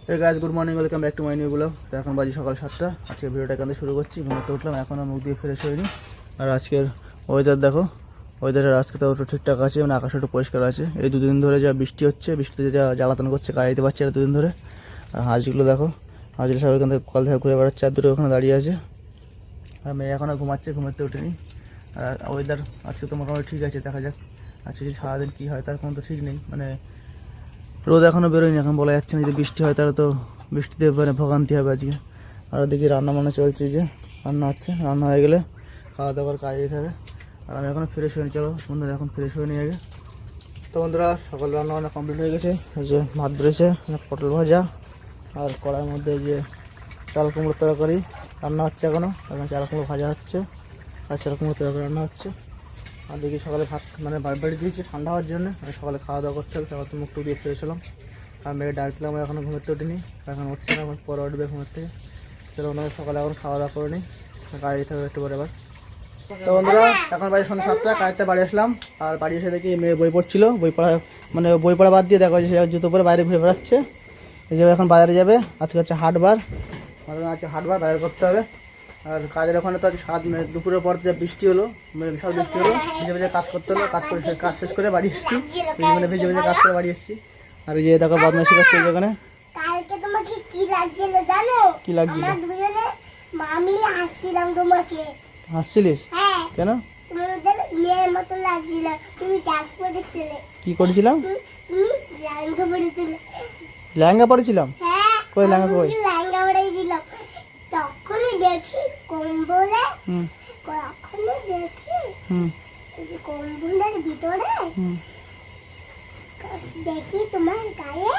Guys good morning, welcome back to my new blog. তো এখন বাজে সকাল 7টা। আজকে ভিডিওটা এখান থেকে শুরু করছি। ঘুমাতে উঠলাম, এখনও মুখ দিয়ে ফ্রেশ হয়নি। আর আজকের ওয়েদার দেখো, ওয়েদারের আজকে তো একটু ঠিকঠাক আছে, মানে আকাশ একটু পরিষ্কার আছে। এই দুদিন ধরে যা বৃষ্টি হচ্ছে, বৃষ্টিতে যা জ্বালাতন করছে, গায়ে দিতে পারছে না দুদিন ধরে। আর হাঁসগুলো দেখো, হাঁসগুলো সব এখান থেকে কল থেকে ঘুরে বেড়াচ্ছে, আর দুটো ওখানে দাঁড়িয়ে আছে। আর মেয়ে এখনও ঘুমাচ্ছে, ঘুমাতে ওঠেনি। আর ওয়েদার আজকে তো মোটামুটি ঠিক আছে, দেখা যাক আজকে সারাদিন কী হয় তার কোনো তো ঠিক নেই। মানে রোদ এখনও বেরোয়নি, এখন বলা যাচ্ছে না। যদি বৃষ্টি হয় তাহলে তো বৃষ্টিতে মানে ভোগান্তি হবে আজকে। আর ওদিকে রান্না বান্না চলছে, যে রান্না হচ্ছে, রান্না হয়ে গেলে খাওয়া দাওয়ার কাজ যেতে হবে। আর আমি এখনও ফ্রেশ হয়নি, চলো বন্ধুরা এখন ফ্রেশ হয়ে নিয়ে আগে। তো বন্ধুরা সকাল রান্না বান্না কমপ্লিট হয়ে গেছে। এই যে ভাত বেড়েছে, পটল ভাজা, আর কড়াইয়ের মধ্যে যে চাল কুমড়োর তরকারি রান্না হচ্ছে এখনও। এখন চাল কুমড়ো ভাজা হচ্ছে, আর চাল কুমড়োর তরকারি রান্না হচ্ছে। আর দেখি সকালে ভাত মানে বাড়ি দিয়েছি ঠান্ডা হওয়ার জন্য। আমি সকালে খাওয়া দাওয়া করতে হবে, সকাল তো মুখ টুক দিয়ে ফেলেছিলাম। আর মেয়েকে ডাকলাম, এখনও ঘুমোতে উঠিনি, এখন উঠছে না, এখন পরে উঠবে ঘুমের থেকে। চলো ওনাকে সকালে এখন খাওয়া দাওয়া করে নিই, গাড়ি যেতে হবে একটু পরে এবার। তো বন্ধুরা এখন বাড়ি সন্ধ্যা 7টা, কাজটা বাড়ি আসলাম। আর বাড়ি এসে দেখি মেয়ে বই পড়ছিল, বই পড়া বাদ দিয়ে দেখো যে জুতো পরে বাইরে ঘুরে বেড়াচ্ছে। এই যে এখন বাজারে যাবে, আজকে হচ্ছে হাটবার, আছে হাটবার, বাইরে করতে হবে। আর কাজের ওখানে তো আজ দুপুরের পর যে বৃষ্টি হলো, মানে বিশাল বৃষ্টি হলো, ভিজে ভিজে কাজ করতে হলো। কাজ শেষ করে বাড়ি এসেছি, মানে ভিজে ভিজে কাজ করে বাড়ি এসেছি। আর এই যে দেখো বদমাইশি করছে এখানে। কালকে তোমাকে কি লাগছিল জানো? কি লাগছিল? আমরা দুজনে মামিলে হাসছিলাম তোমাকে। হাসছিলিস? হ্যাঁ। কেন? তোমাদের মেয়ের মতো লাগছিল। তুমি ডান্স করেছিলে। কি করেছিলাম? তুমি লেহেঙ্গা পরেছিলে। লেহেঙ্গা পরেছিলাম? হ্যাঁ। কই লেহেঙ্গা কই? লেহেঙ্গা পরেই দিলাম। তখনই দেখি কম্বলে, তখনই দেখি এই কম্বলের ভিতরে দেখি তোমার গায়ে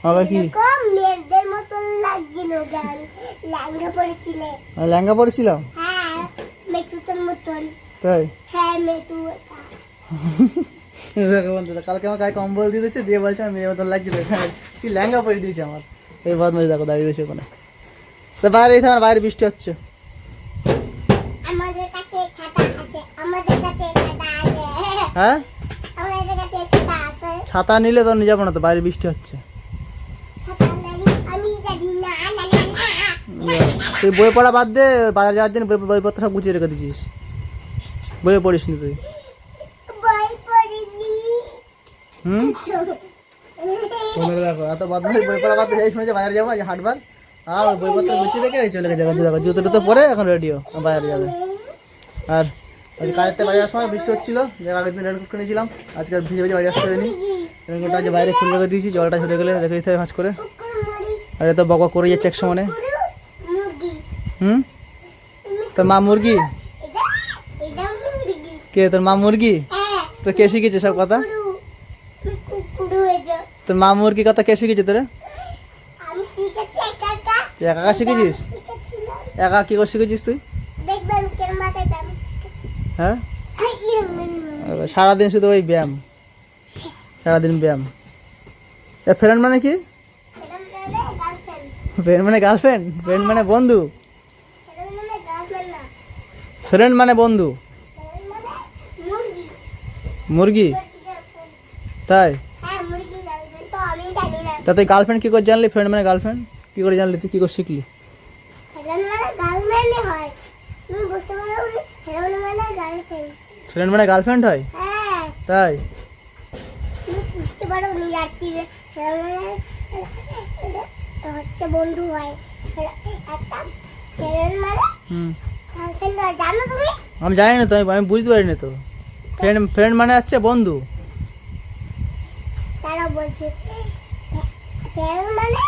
আবার কি এরকম মেয়েদের মতো লাগছিল। লেহেঙ্গা পরেছিলে। লেহেঙ্গা পরেছিলাম? হ্যাঁ, মেতুতের মতন। তাই? হ্যাঁ, মেতু। দেখো বন্ধুরা, কালকে আমার গায়ে কম্বল দিয়ে দিয়েছে, দিয়ে বলছে আমার মেয়ের মতন লাগছিল। কি লেহেঙ্গা পরে দিয়েছে আমার। এই বদমাইশ দেখো দাঁড়িয়ে রয়েছে ওখানে। তো বাইরে আমার বাইরে বৃষ্টি হচ্ছে। আমাদের কাছে ছাতা আছে, আমাদের কাছে ছাতা আছে। হ্যাঁ, আমাদের কাছে ছাতা আছে। ছাতা নিলে তো নিয়ে যাবো না, তো বাইরে বৃষ্টি হচ্ছে। ছাতা নাই, আমি জানি না। তুই বই পড়া বাদ দে, বাজার যাওয়ার জন্য বইপত্র সব গুছিয়ে রেখে দিয়েছিস, বইয়ে পড়িস নি তুই। বই পড়িনি। দেখো এত বদমাইশ, বই পড়া বাদ দিয়ে শুনেছে বাজারে যাবো, হাটবার, আর বইপত্র গুছিয়ে রেখে চলে গেছে। দেখো জুতো টুতো পরে এখন রেডিও বাইরে যাবে। আর আজ কাজের থেকে বাড়ি আসার সময় বৃষ্টি হচ্ছিল, যে আগের দিন রেনকোট কিনেছিলাম, আজকে ভিজে ভিজে বাড়ি আসতে হয়নি। রেনকোটটা আজ বাইরে খুলে রেখে দিয়েছি, জলটা ছুটে গেলে রেখে দিতে হবে ভাঁজ করে। আর এত বক করে যাচ্ছে এক সময়। তোর মা মুরগি? কে তোর মা মুরগি? তো কে শিখেছে সব কথা? তোর মা মুরগি কথা কে শিখেছে তোরে? তুই একা একা শিখেছিস? একা কি করে শিখেছিস তুই? হ্যাঁ, সারাদিন শুধু ওই ব্যায়াম, সারাদিন ব্যায়াম। ফ্রেন্ড মানে কি? ফ্রেন্ড মানে গার্লফ্রেন্ড? ফ্রেন্ড মানে বন্ধু? ফ্রেন্ড মানে বন্ধু? মুরগি? তাই? তা তুই গার্লফ্রেন্ড কি করে জানলি? ফ্রেন্ড মানে গার্লফ্রেন্ড কি করে জানলি? তুই কি করে শিখলি? ফ্রেন্ড মানে গার্লফ্রেন্ড হয়? তাই? বুঝতে পারো বন্ধু হয় একটা ফ্রেন্ড মানে গার্লফ্রেন্ড হয়, জানো তুমি? আমি জানি না তো, আমি বুঝতে পারিনি তো। ফ্রেন্ড মানে হচ্ছে বন্ধু। তারা বলছে ফ্রেন্ড মানে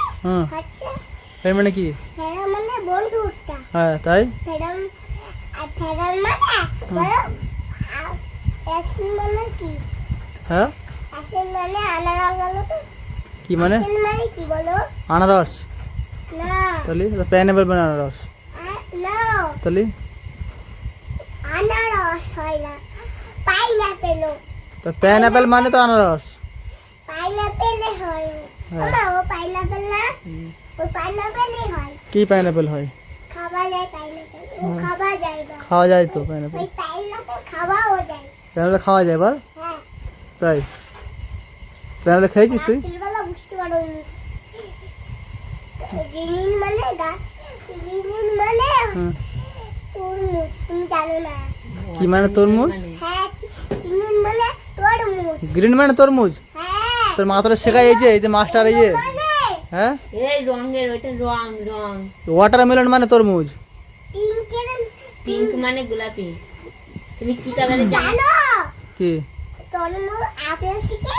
হচ্ছে, ফ্রেন্ড মানে কি? ফ্রেন্ড মানে বন্ধুটা। হ্যাঁ, তাই? ফ্রেন্ড মানে বলো অ্যাকশন মানে কি? হ্যাঁ, অ্যাকশন মানে আনারস বলো তো। কি মানে? অ্যাকশন মানে কি বলো? আনারস? না, তাহলে পাইনাপেল মানে আনারস? না, তাহলে আনারস হয় না, পাইনাপেল। তো পাইনাপেল মানে তো আনারস। পাইনাপেল হয় না, ও পাইনাপেল না, ও পাইনাপেলই হয়। কি পাইনাপেল হয়? খাওয়া যায় পাইনাপেল, ও খাওয়া যায় না। খাওয়া যায় তো পাইনাপেল? ওই পাইনাপেল খাওয়াও যায়। পাইনাপেল খাওয়া যায় এবার? হ্যাঁ। তাই? পাইনাপেল খেয়েছিস তুই? রাত্রিবেলা বুঝতে পারো গ্রিন মানে গ্রিন মানে হুম। তরমুজ, তুমি জানো না? কি মানে তরমুজ? হ্যাঁ, গ্রিন মানে তরমুজ। গ্রিন মানে তরমুজ? হ্যাঁ, তোর মা তোরা শেখাই এই যে মাস্টার এই যে, মানে হ্যাঁ এই রঙের ওইটা রং ওয়াটারমেলন মানে তরমুজ। পিঙ্কের পিঙ্ক মানে গোলাপি। তুমি কি কালারে জানো? জানো? কি? তরমুজ আপেল থেকে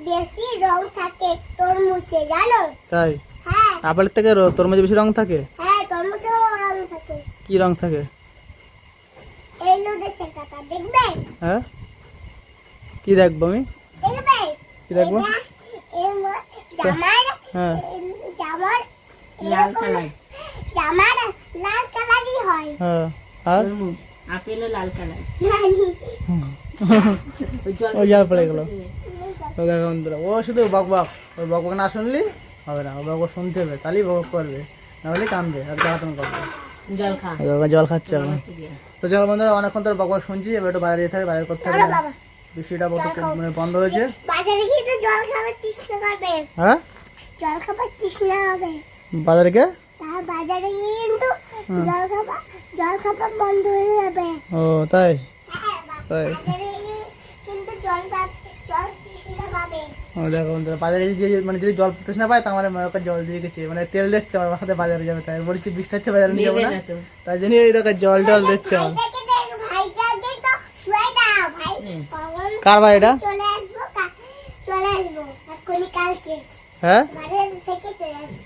বেশি রং থাকে তরমুজে, জানো? তাই? হ্যাঁ আপেল থেকে তরমুজে বেশি রং থাকে? হ্যাঁ, তরমুজে রং থাকে। কি রং থাকে? এলো দেশের কথা দেখবে, হ্যাঁ কি দেখবো আমি? দেখবে কি দেখবো? জামার হ্যাঁ জামার লাল এরকম কালার। জামার লাল কালারই হয়। হ্যাঁ আর তরমুজ আপেলও লাল কালার। জানি। ওই জল ওই জল পড়ে গেল। ও দেখো বন্ধুরা, ও শুধু বক বক, ওই বক বক না শুনলি হবে না, ও বক বক শুনতে হবে তাহলেই বক বক করবে, নাহলে কাঁদবে আর জ্বালাতন করবে। জল খা। ও বাবা জল খাচ্ছে এখন। তো চলো বন্ধুরা, অনেকক্ষণ তোর বক বক শুনছি, এবার একটু বাইরে যেতে হবে, বাইরে করতে হবে। চলো বাবা, বৃষ্টিটা মানে বন্ধ হয়েছে। বাজারে গিয়ে তো জল খাবার তৃষ্ণা করবে, হ্যাঁ জল খাবার তৃষ্ণা হবে। বাজারে কে? তা বাজারে গিয়ে কিন্তু জল খাবার বন্ধ হয়ে যাবে। ও তাই? হ্যাঁ, তাই। বাজারে গিয়ে কিন্তু জল তৃষ্ণা পাবে। ও দেখো বন্ধুরা, বাজারে মানে যদি জল পেতে না পায় তা মানে ওকে জল দিয়ে গেছে, মানে তেল দিচ্ছে আমার সাথে বাজারে যাবে, তাই বলছি বৃষ্টি হচ্ছে বাজারে নিয়ে যাবো নেবে না, না তো। তাই জন্য এই দেখো জল দিচ্ছে আমার। ভাইটাকে দেখ, ভাইটাকে তো শুয়ে দাও, ভাই কখন কার ভাই এটা? চলে আসবো এক্ষুনি কালকে হ্যাঁ বাজার থেকে চলে আসবো।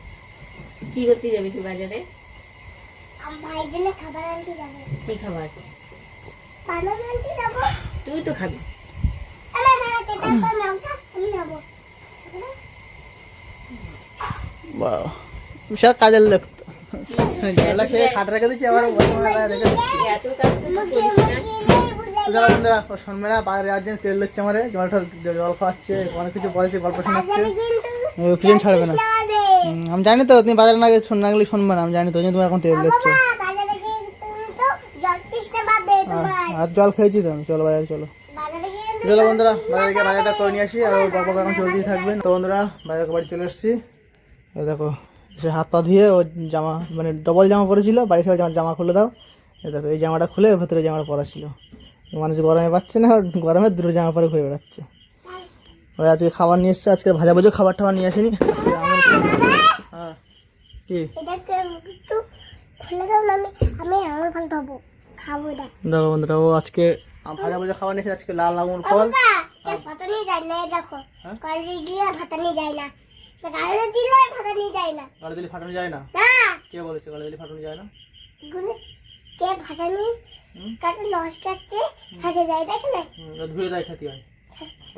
কি করতে যাবি তুই বাজারে? ভাইয়ের জন্য খাবার আনতে যাবো, কি খাবার? বানান আনতে যাবো। তুই তো খাবি। আমার ভাড়াতে তারপর মাংসটা আমি যাবো। বাহ, বিশাল কাজের লোক তো। জলটা খেয়ে খাট রেখে দিচ্ছি, আবার বর্তমানে বাইরে রেখে দিচ্ছি। এত কাজ তো তুই করিস না। তো চলো বন্ধুরা, ও শুনবে না, বাইরে যাওয়ার জন্য তেল দিচ্ছে আমারে, জল খাওয়াচ্ছে, অনেক কিছু বলেছে, গল্প শোনাচ্ছে, বাজারে কিন্তু ও কিছু ছাড়বে না। তৃষ্ণা হবে। আমি জানি তো তুমি বাজারে না গিয়ে না গেলে শুনবে না, আমি জানি তো, ওই জন্য তুমি এখন তেল দিচ্ছ। বাবা, বাজারে গিয়ে তুমি তো জল তৃষ্ণা পাবে তোমার। আর জল খেয়েছি তো আমি, চলো বাজারে চলো। বাজারে গিয়ে কিন্তু চলো বন্ধুরা, বাজারে গিয়ে বাজারটা করে নিয়ে আসি, আর ওর বাবা এখন চলতেই থাকবেন। তো বন্ধুরা, বাজার বাড়ি চলে এসেছি। এই দেখো, সে হাত পা ধুয়ে ও জামা মানে ডবল জামা পরেছিল, বাড়ি সবাই জামা খুলে দাও। এই দেখো, এই জামাটা খুলে ওর ভেতরে জামাটা পরা ছিল। মানুষ গরমে পাচ্ছে না, ওর গরমে দুটো জামা পরে ঘুরে বেড়াচ্ছে। ওই আজকে খাবার নিয়ে এসছে, আজকে ভাজা ভুজো খাবার টাবার নিয়ে আসেনি। হ্যাঁ কি এটাকে একটু খুলে দাও না, আমি আমার ভালো খাবো, খাবো এটা। দেখো বন্ধুরা, ও আজকে ভাজা ভুজো খাবার নিয়েছে, আজকে লাল আঙুর ফল। বাবা, কে ভাতা নিয়ে যায় না, এই দেখো হ্যাঁ? কলেজে গিয়ে ভাতা নিয়ে যায় না, গাড়িতে দিলে ভাতা নিয়ে যায় না। গাড়ি দিলে ফাটানো যায় না? না, কে বলেছে গাড়ি দিলে ফাটানো যায় না? গুনে কে ভাতা নিয়ে হুম? কাটে লস কাটতে থাকে যায়, দেখে না? ধুয়ে দেয় খেতে হয়,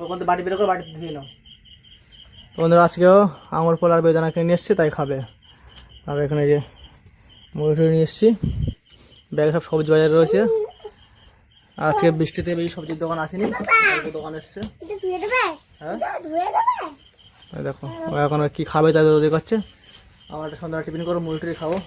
ওখান থেকে বাড়ি বেরো করে বাড়িতে ধুয়ে নাও। তো বন্ধুরা, আজকেও আঙুর ফল আর বেদানা কিনে নিয়ে এসছি, তাই খাবে। আর এখানে যে মুড়ি টুড়ি নিয়ে এসছি, ব্যাগে সব সবজি বাজার রয়েছে। আজকে বৃষ্টিতে বেশি সবজির দোকান আসেনি, অল্প দোকান এসছে। এটা ধুয়ে দেবে, হ্যাঁ এটা ধুয়ে দেবে। এই দেখো, ও এখন কি খাবে তাই ওদের কাছে। আমার একটা সন্ধ্যা টিফিন করো, মুড়ি টুড়ি খাবো।